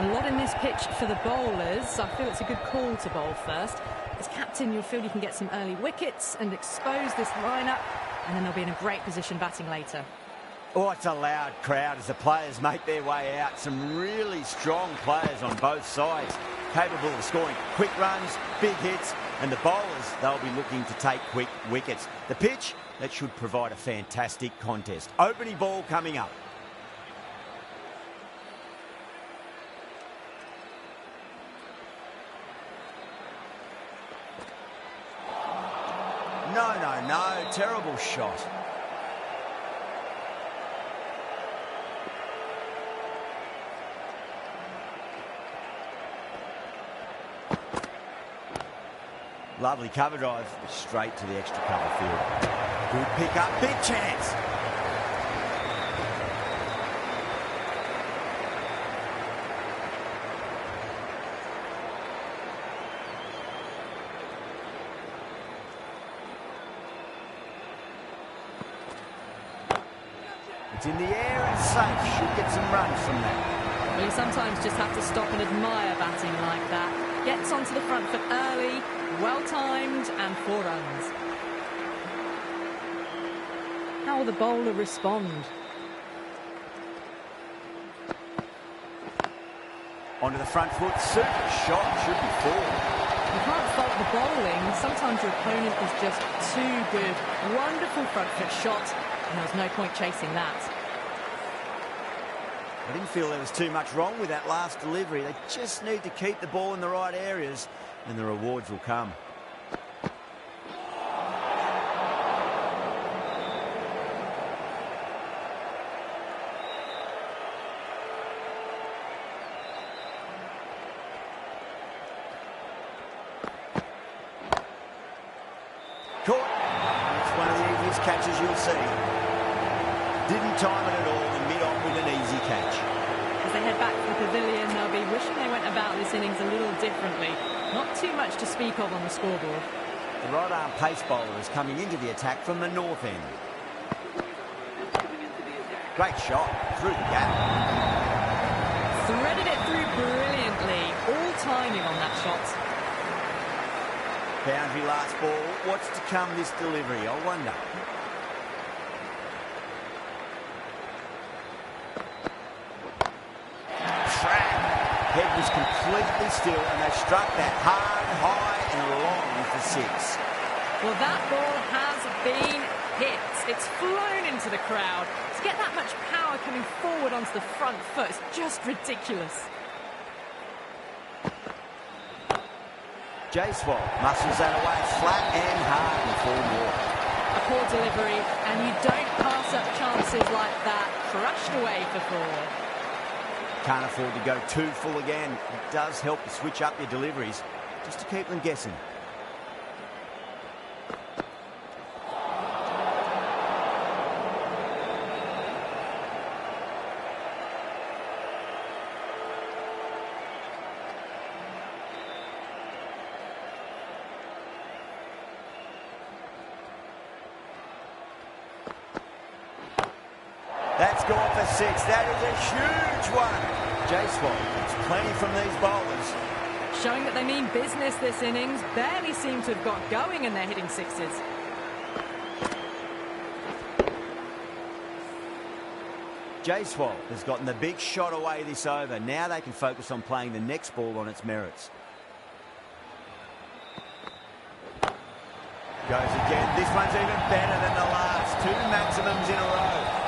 A lot in this pitch for the bowlers, so I feel it's a good call to bowl first. As captain, you'll feel you can get some early wickets and expose this lineup, and then they'll be in a great position batting later. Oh, it's a loud crowd as the players make their way out. Some really strong players on both sides, capable of scoring quick runs, big hits, and the bowlers, they'll be looking to take quick wickets. The pitch, that should provide a fantastic contest. Opening ball coming up. No, terrible shot. Lovely cover drive straight to the extra cover field. Good pick up, big chance. It's in the air and safe. Should get some runs from that. Well, you sometimes just have to stop and admire batting like that. Gets onto the front foot early, well-timed, and 4 runs. How will the bowler respond? Onto the front foot, super shot, should be 4. You can't fault the bowling. Sometimes your opponent is just too good. Wonderful front foot shot, and there was no point chasing that. I didn't feel there was too much wrong with that last delivery. They just need to keep the ball in the right areas, and the rewards will come. Caught. It's one of the easiest catches you'll see. Didn't time it at all and mid-on with an easy catch. As they head back to the pavilion, they'll be wishing they went about this innings a little differently. Not too much to speak of on the scoreboard. The right-arm pace bowler is coming into the attack from the north end. Great shot through the gap. Threaded it through brilliantly. All timing on that shot. Boundary last ball. What's to come this delivery, I wonder. Head was completely still and they struck that hard, high and long for 6. Well, that ball has been hit. It's flown into the crowd. To get that much power coming forward onto the front foot is just ridiculous. Jaiswal muscles that away flat and hard and 4 more. A poor delivery, and you don't pass up chances like that. Crushed away for 4. Can't afford to go too full again. It does help to switch up your deliveries just to keep them guessing. That's gone for 6. That is a huge one. Jaiswal gets plenty from these bowlers. Showing that they mean business this innings. Barely seem to have got going and they're hitting 6s. Jaiswal has gotten the big shot away this over. Now they can focus on playing the next ball on its merits. Goes again. This one's even better than the last. 2 maximums in a row.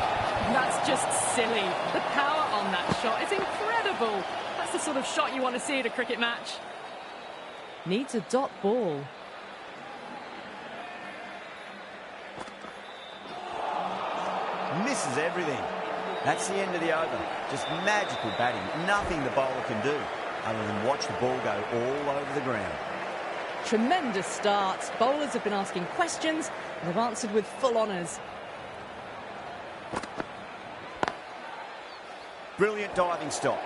That's just silly. The power on that shot is incredible. That's the sort of shot you want to see at a cricket match. Needs a dot ball. Misses everything. That's the end of the over. Just magical batting. Nothing the bowler can do other than watch the ball go all over the ground. Tremendous start. Bowlers have been asking questions and have answered with full honours. Brilliant diving stop.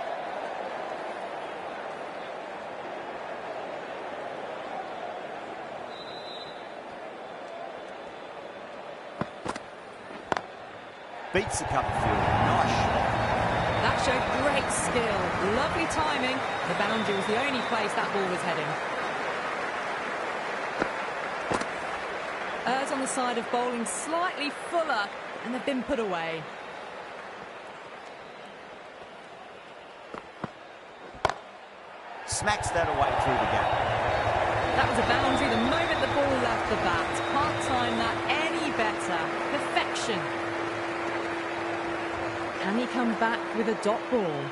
Beats the cover field. Nice shot. That That showed great skill. Lovely timing. The boundary was the only place that ball was heading. Errs on the side of bowling slightly fuller, and they've been put away. Smacks that away through the gap. That was a boundary the moment the ball left the bat. Can't time that any better. Perfection. Can he come back with a dot ball?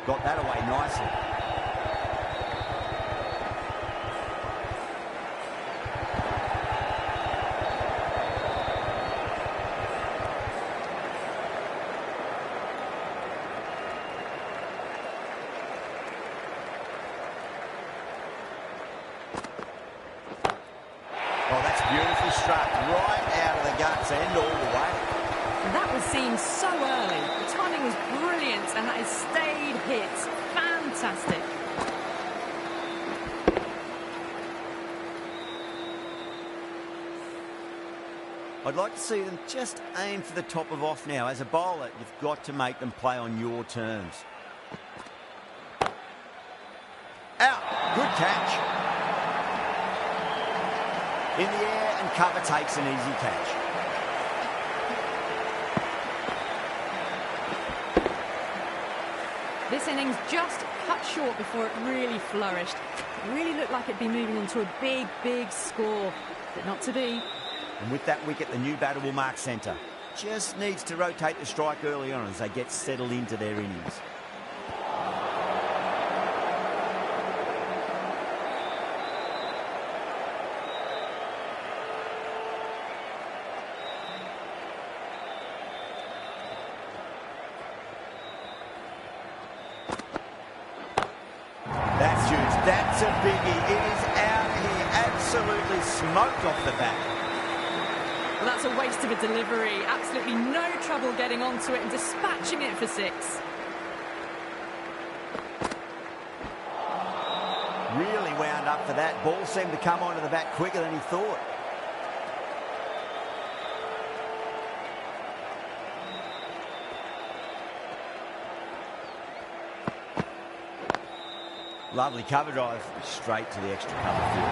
Got that away nicely. Oh, that's beautifully struck, right out of the guts and all the way. That was seen so early. The timing was brilliant, and that is stayed hit. Fantastic. I'd like to see them just aim for the top of off now. As a bowler, you've got to make them play on your terms. Out. Good catch. In the air, and cover takes an easy catch. This innings just cut short before it really flourished. It really looked like it'd be moving into a big, big score, but not to be. And with that wicket, the new batter will mark centre. Just needs to rotate the strike early on as they get settled into their innings. That's huge. That's a biggie. It is out of here. Absolutely smoked off the bat. Well, that's a waste of a delivery. Absolutely no trouble getting onto it and dispatching it for 6. Really wound up for that. Ball seemed to come onto the bat quicker than he thought. Lovely cover drive straight to the extra cover field.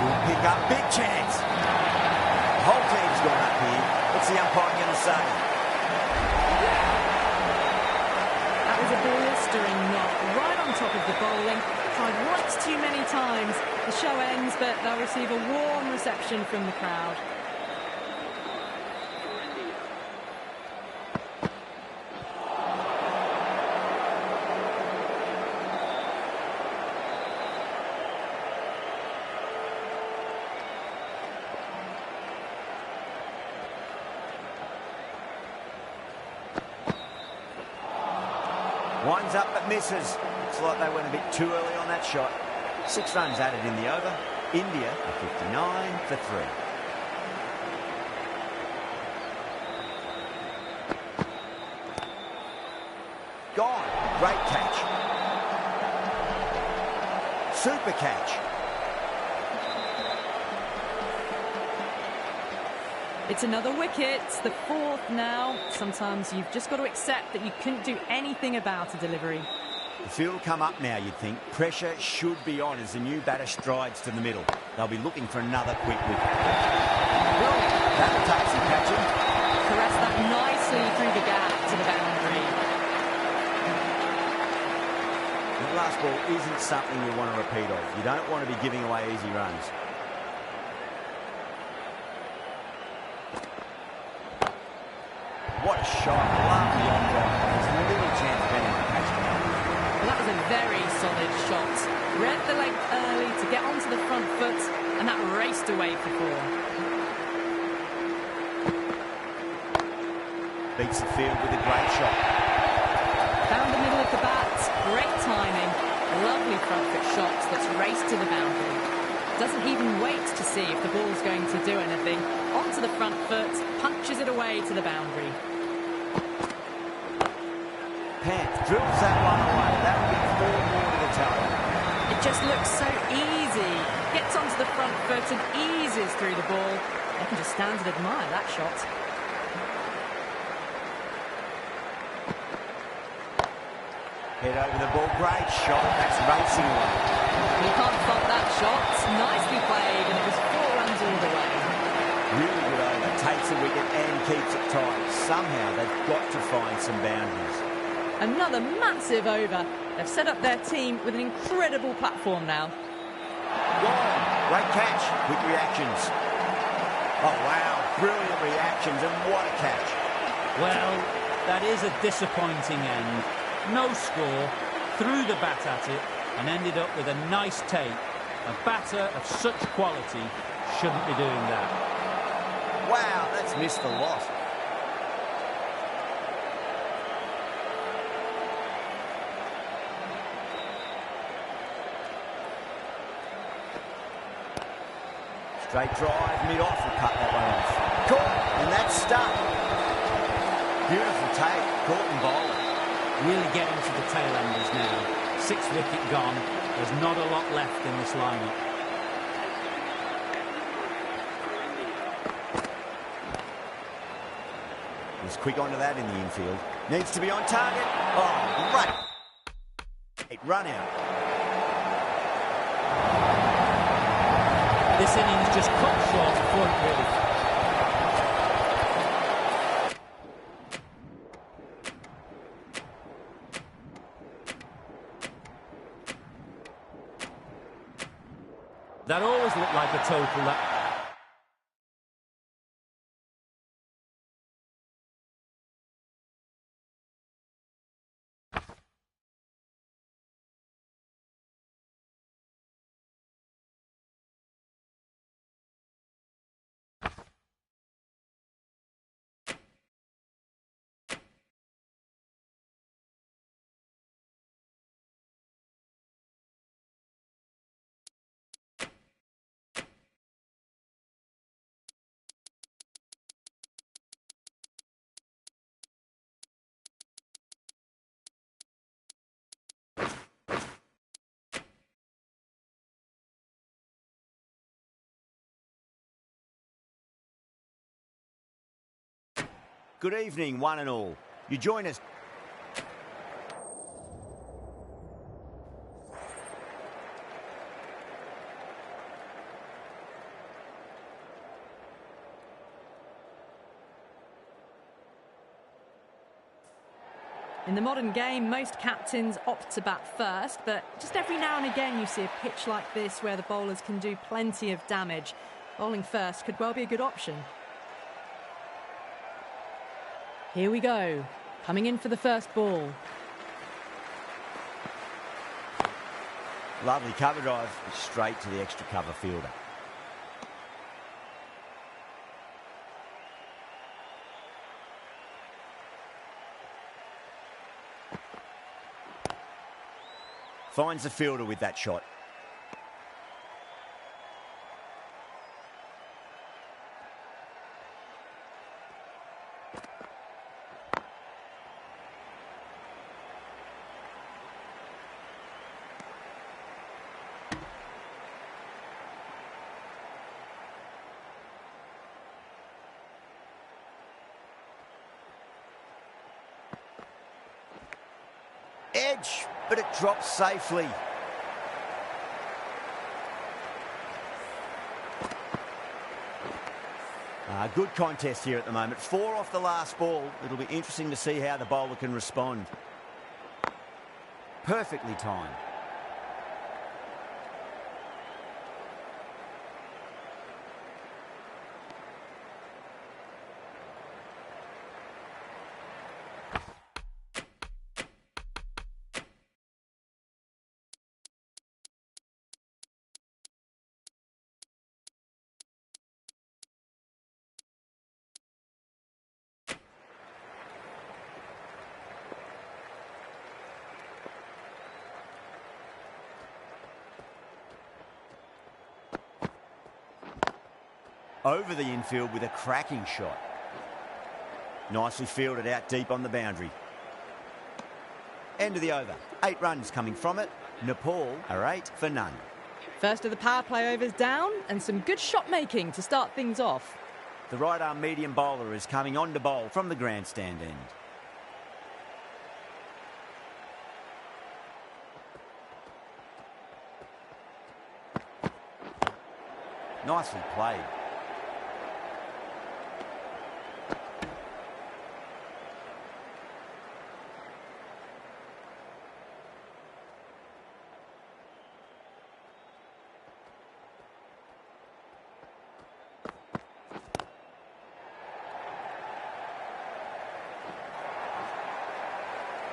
Will pick up, big chance. The whole team's gone up here. What's the umpire going to say? That was a blistering knock right on top of the bowling. Tried once too many times. The show ends, but they'll receive a warm reception from the crowd. Winds up but misses. Looks like they went a bit too early on that shot. 6 runs added in the over. India are 59 for 3. Gone. Great catch. Super catch. It's another wicket, the 4th now. Sometimes you've just got to accept that you couldn't do anything about a delivery. The field will come up now, you'd think. Pressure should be on as the new batter strides to the middle. They'll be looking for another quick wicket. Well, that'll take some catching. Caress that nicely through the gap to the boundary. The last ball isn't something you want to repeat of. You don't want to be giving away easy runs. What a shot. Lovely on drive. There's little chance of anyone catching that. Well, that was a very solid shot. Read the length early to get onto the front foot, and that raced away for 4. Beats the field with a great shot. Found the middle of the bat. Great timing. Lovely front foot shot that's raced to the boundary. Doesn't even wait to see if the ball's going to do anything. Onto the front foot, punches it away to the boundary. Pant drills that one away. That will be 4 more to the tally. It just looks so easy. Gets onto the front foot and eases through the ball. They can just stand and admire that shot. Head over the ball, great shot, that's racing away. You can't fault that shot. Nicely played, and it was 4 runs all the way. Really good over, takes the wicket and keeps it tight. Somehow they've got to find some boundaries. Another massive over. They've set up their team with an incredible platform now. Gone. Great catch, quick reactions. Oh wow, brilliant reactions, and what a catch. Well, that is a disappointing end. No score, threw the bat at it and ended up with a nice take. A batter of such quality shouldn't be doing that. Wow, that's missed a lot. Straight drive, mid-off, will cut that one off. Caught, and that's stuck. Beautiful take, caught and bowled. Really getting to the tail enders now. 6th wicket gone. There's not a lot left in this lineup. He's quick onto that in the infield. Needs to be on target. Oh, great. Run out. This innings just cut short of front, really. That always looked like a total that... Good evening, one and all. You join us. In the modern game, most captains opt to bat first, but just every now and again you see a pitch like this where the bowlers can do plenty of damage. Bowling first could well be a good option. Here we go. Coming in for the first ball. Lovely cover drive, straight to the extra cover fielder. Finds the fielder with that shot. Edge, but it drops safely. Good contest here at the moment. 4 off the last ball. It'll be interesting to see how the bowler can respond. Perfectly timed. Over the infield with a cracking shot. Nicely fielded out deep on the boundary. End of the over. 8 runs coming from it. Nepal are 8 for none. First of the power play overs down, and some good shot making to start things off. The right arm medium bowler is coming on to bowl from the grandstand end. Nicely played.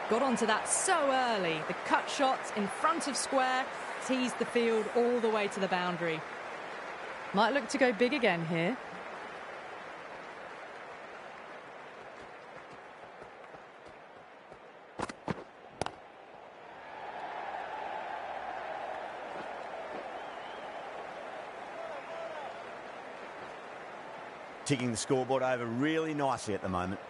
Got onto that so early. The cut shot in front of square teased the field all the way to the boundary. Might look to go big again here. Ticking the scoreboard over really nicely at the moment.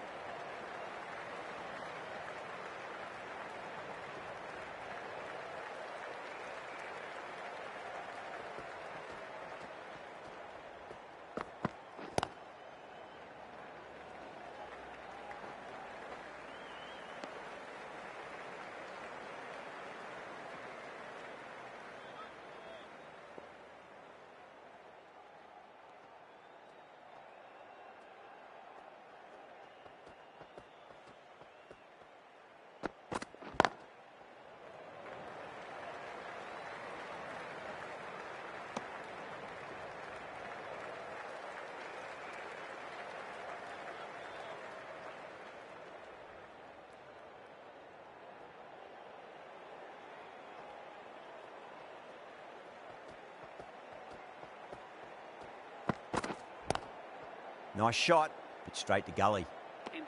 Nice shot, but straight to gully.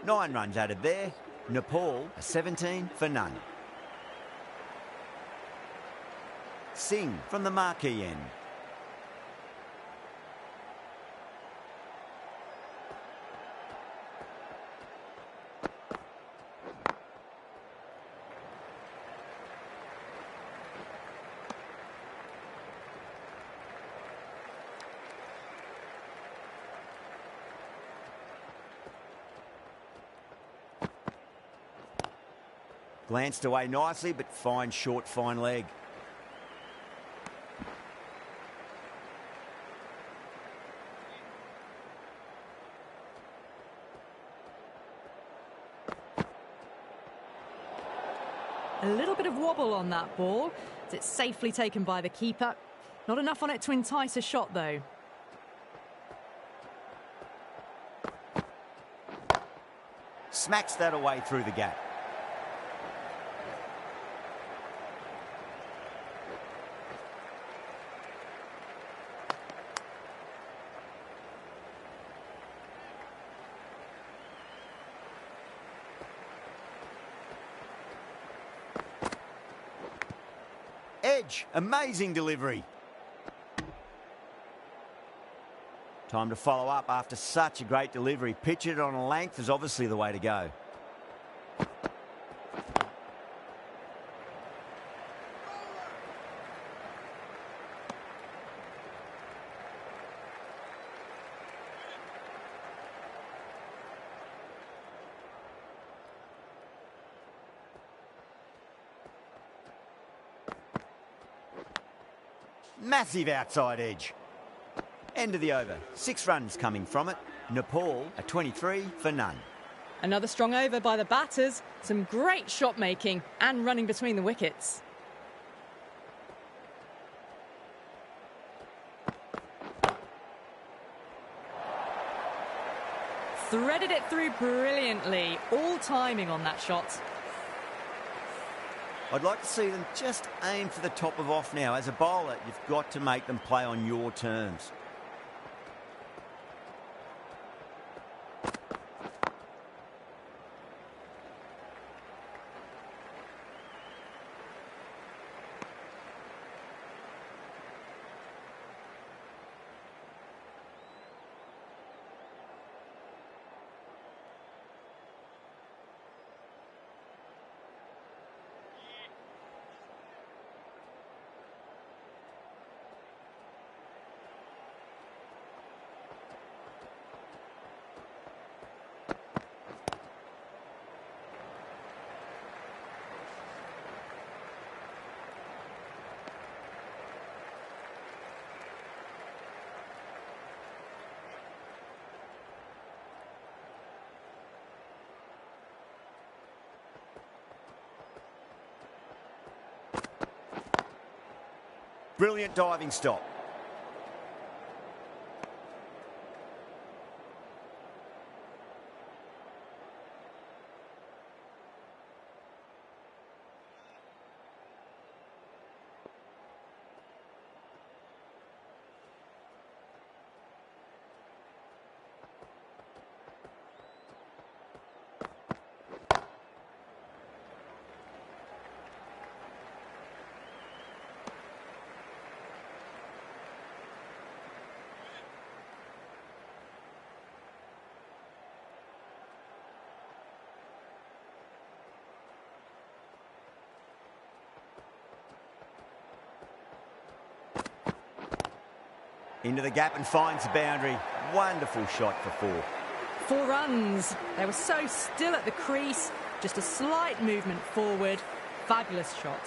9 runs added there. Nepal, a 17 for none. Singh from the marquee end. Glanced away nicely, but fine short, fine leg. A little bit of wobble on that ball. It's safely taken by the keeper. Not enough on it to entice a shot, though. Smacks that away through the gap. Edge, amazing delivery. Time to follow up after such a great delivery. Pitch it on a length is obviously the way to go. Massive outside edge. End of the over. 6 runs coming from it. Nepal, a 23 for none. Another strong over by the batters. Some great shot making and running between the wickets. Threaded it through brilliantly. All timing on that shot. I'd like to see them just aim for the top of off now. As a bowler, you've got to make them play on your terms. Brilliant diving stop. Into the gap and finds the boundary. Wonderful shot for 4. 4 runs. They were so still at the crease. Just a slight movement forward. Fabulous shot.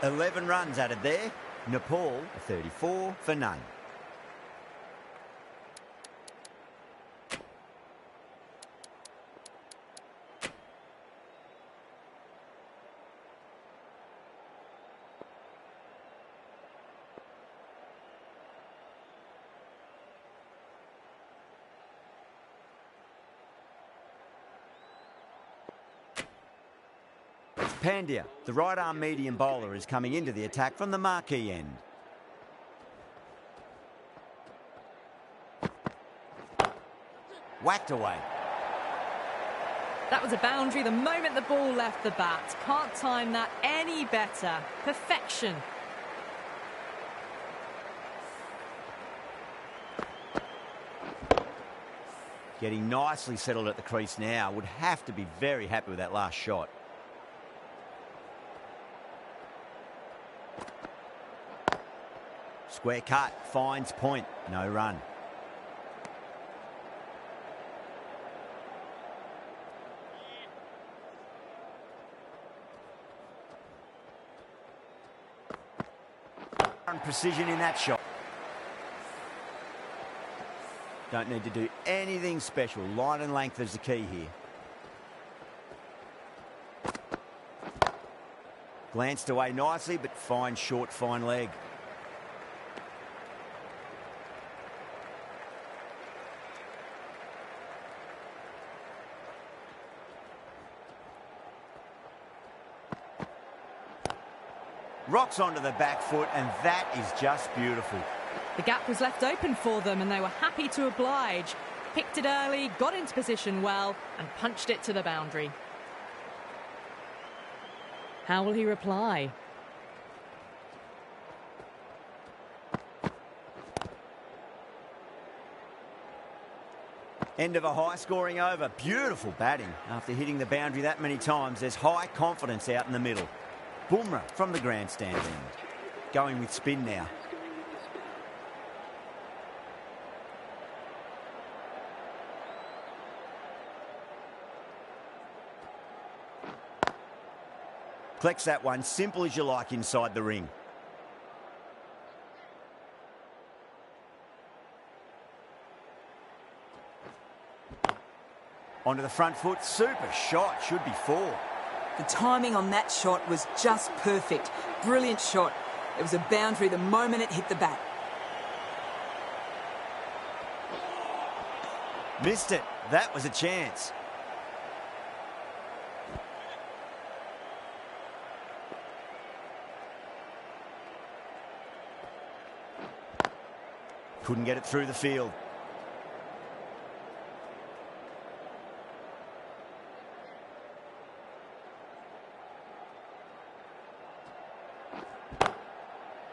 11 runs added there. Nepal, 34 for none. Pandya, the right-arm medium bowler, is coming into the attack from the marquee end. Whacked away. That was a boundary the moment the ball left the bat. Can't time that any better. Perfection. Getting nicely settled at the crease now. Would have to be very happy with that last shot. Square cut, finds point, no run. Precision in that shot. Don't need to do anything special. Line and length is the key here. Glanced away nicely, but fine short, fine leg. Rocks onto the back foot, and that is just beautiful. The gap was left open for them, and they were happy to oblige. Picked it early, got into position well, and punched it to the boundary. How will he reply? End of a high-scoring over. Beautiful batting. After hitting the boundary that many times, there's high confidence out in the middle. Bumrah from the grandstand end. Going with spin now. Collects that one, simple as you like, inside the ring. Onto the front foot, super shot, should be 4. The timing on that shot was just perfect. Brilliant shot. It was a boundary the moment it hit the bat. Missed it. That was a chance. Couldn't get it through the field.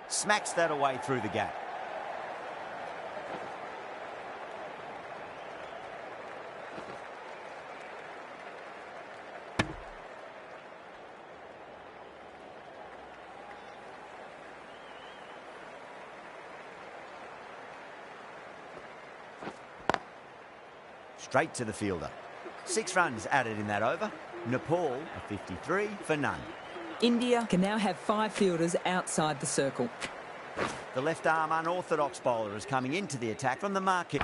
Smacks that away through the gap. Straight to the fielder. 6 runs added in that over. Nepal, a 53 for none. India can now have 5 fielders outside the circle. The left-arm unorthodox bowler is coming into the attack from the marquee.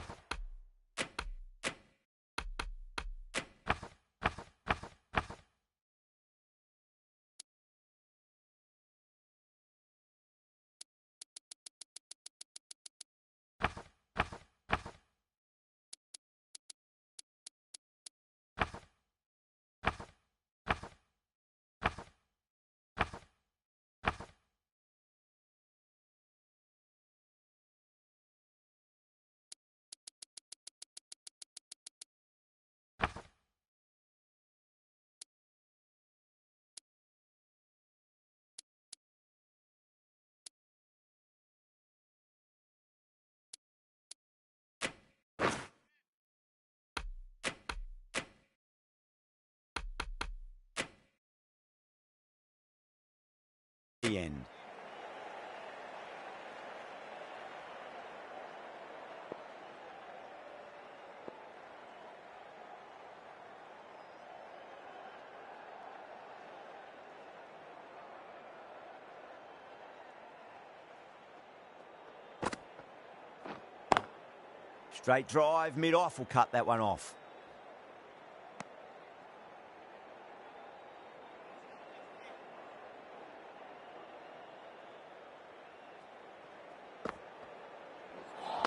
the end. Straight drive, mid-off will cut that one off.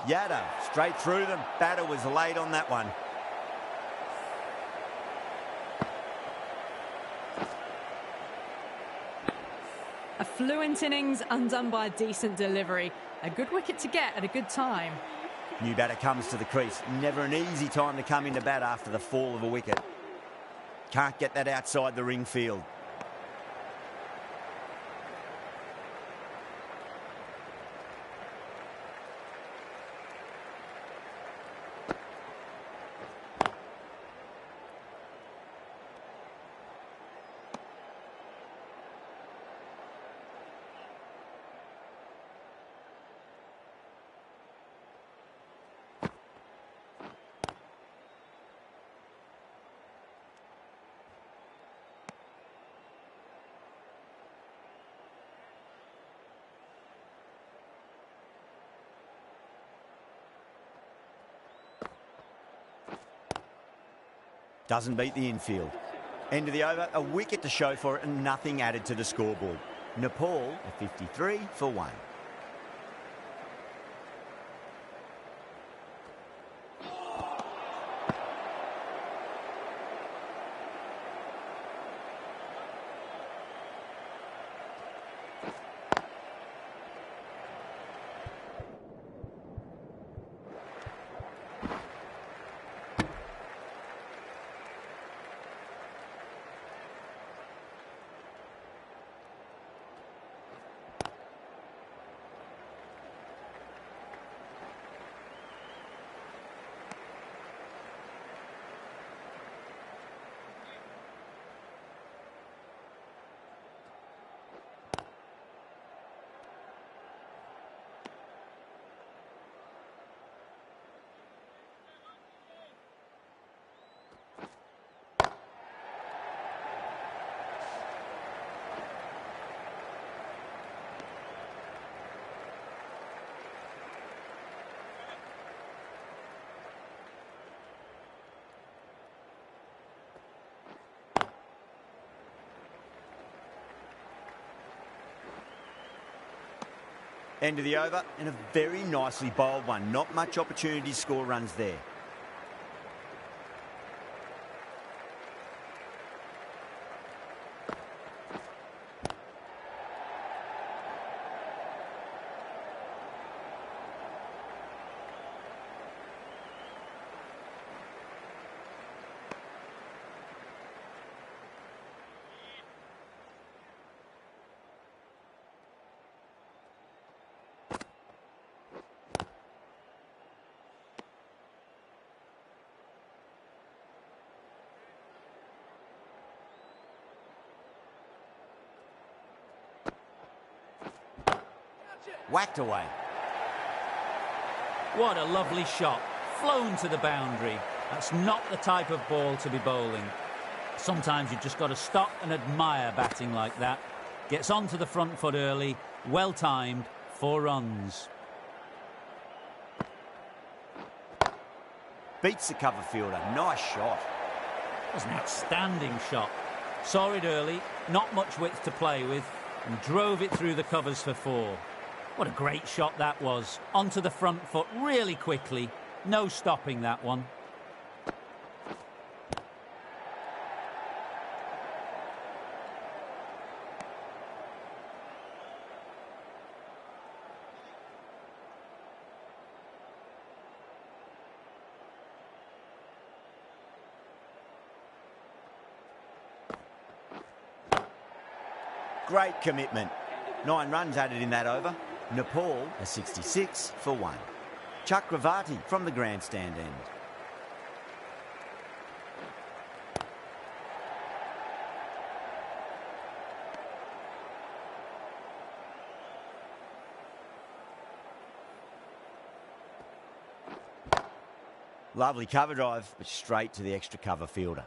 Yada, straight through them. Batter was late on that one. A fluent innings undone by a decent delivery. A good wicket to get at a good time. New batter comes to the crease. Never an easy time to come into bat after the fall of a wicket. Can't get that outside the ring field. Doesn't beat the infield. End of the over, a wicket to show for it and nothing added to the scoreboard. Nepal, a 53 for 1. End of the over, and a very nicely bowled one. Not much opportunity to score runs there. Whacked away. What a lovely shot. Flown to the boundary. That's not the type of ball to be bowling. Sometimes you've just got to stop and admire batting like that. Gets onto the front foot early. Well timed. 4 runs. Beats the cover fielder. Nice shot. That was an outstanding shot. Saw it early. Not much width to play with. And drove it through the covers for 4. What a great shot that was. Onto the front foot really quickly. No stopping that one. Great commitment. 9 runs added in that over. Nepal, a 66 for 1. Chakravarti from the grandstand end. Lovely cover drive, but straight to the extra cover fielder.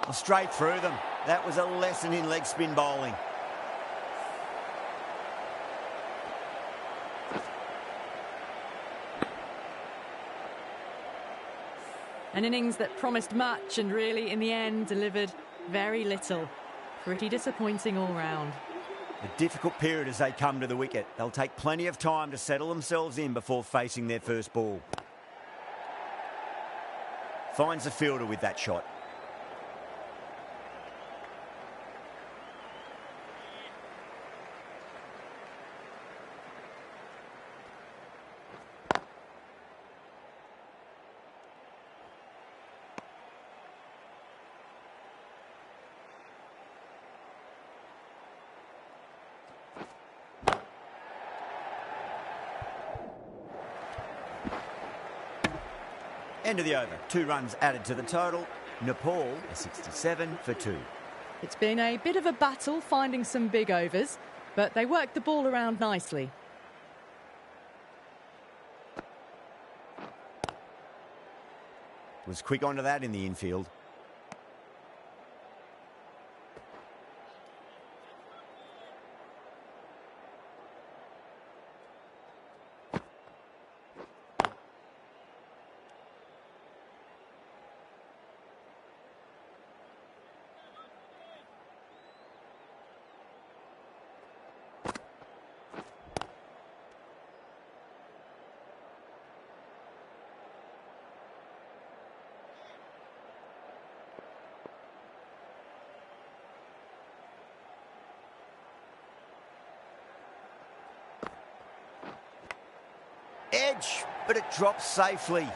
Well, straight through them. That was a lesson in leg spin bowling. An innings that promised much and really, in the end, delivered very little. Pretty disappointing all round. A difficult period as they come to the wicket. They'll take plenty of time to settle themselves in before facing their first ball. Finds the fielder with that shot. End of the over. 2 runs added to the total. Nepal, a 67 for 2. It's been a bit of a battle finding some big overs, but they worked the ball around nicely. Was quick onto that in the infield. Edge, but it drops safely.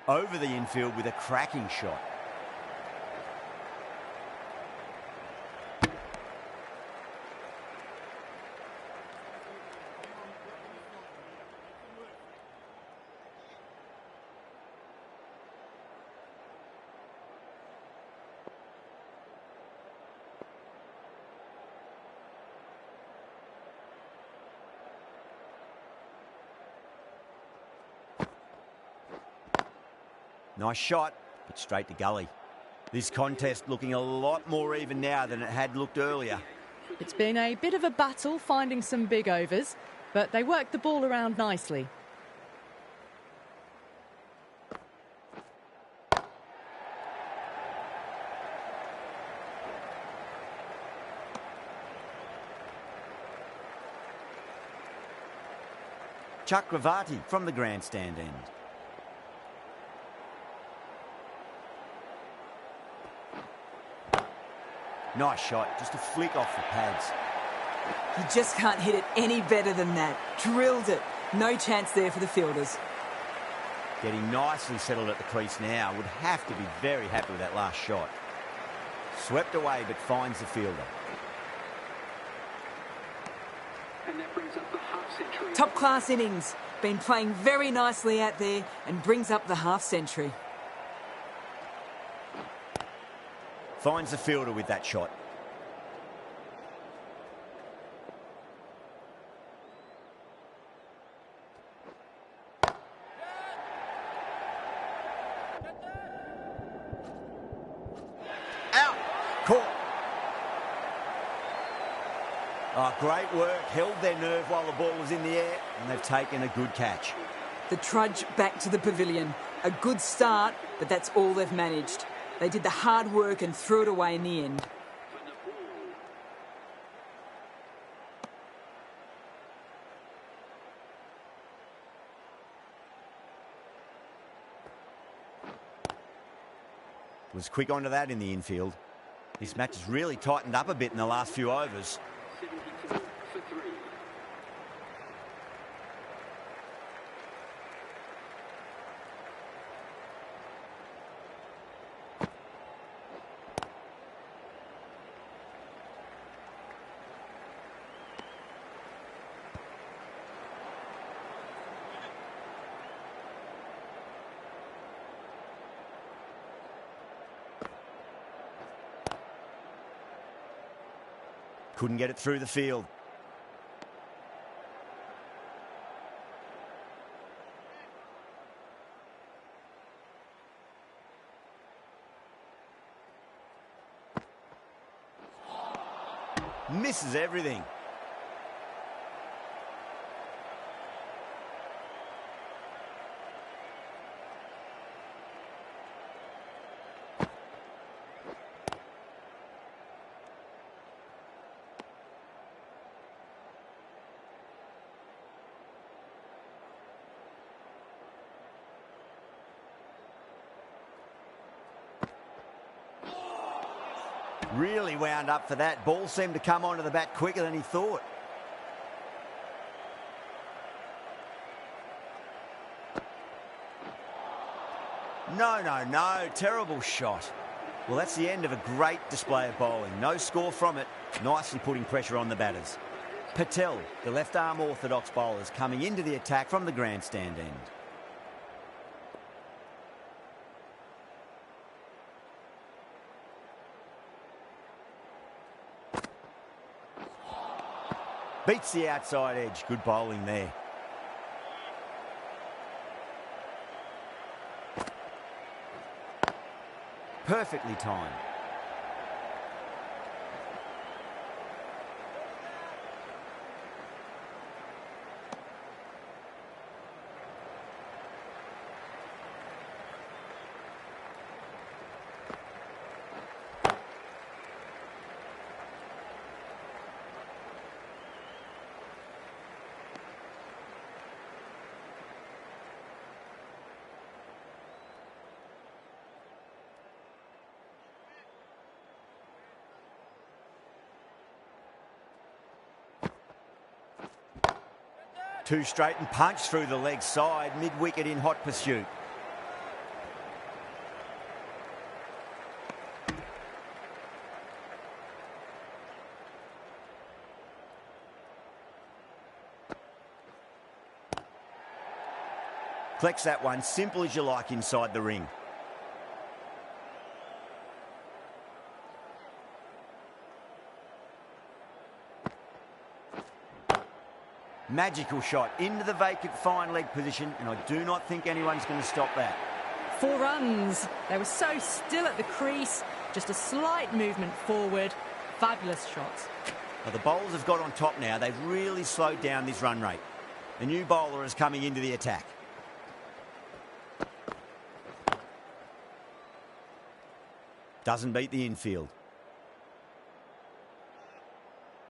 Over the infield with a cracking shot. Nice shot, but straight to gully. This contest looking a lot more even now than it had looked earlier. It's been a bit of a battle finding some big overs, but they worked the ball around nicely. Chakravarti from the grandstand end. Nice shot, just a flick off the pads. You just can't hit it any better than that. Drilled it. No chance there for the fielders. Getting nicely settled at the crease now. Would have to be very happy with that last shot. Swept away, but finds the fielder. And that brings up the half-century. Top class innings. Been playing very nicely out there and brings up the half-century. Finds the fielder with that shot. Out. Caught. Oh, great work. Held their nerve while the ball was in the air, and they've taken a good catch. The trudge back to the pavilion. A good start, but that's all they've managed. They did the hard work and threw it away in the end. For Nepal. Was quick onto that in the infield. This match has really tightened up a bit in the last few overs. 72 for 3. Couldn't get it through the field. Misses everything. Really wound up for that. Ball seemed to come onto the bat quicker than he thought. No. Terrible shot. Well, that's the end of a great display of bowling. No score from it. Nicely putting pressure on the batters. Patel, the left-arm orthodox bowlers, coming into the attack from the grandstand end. Beats the outside edge. Good bowling there. Perfectly timed. Two straight and punch through the leg side, mid-wicket in hot pursuit. Collects that one, simple as you like inside the ring. Magical shot into the vacant fine leg position, and I do not think anyone's going to stop that. 4 runs. They were so still at the crease. Just a slight movement forward. Fabulous shots. Well, the bowlers have got on top now. They've really slowed down this run rate. The new bowler is coming into the attack. Doesn't beat the infield.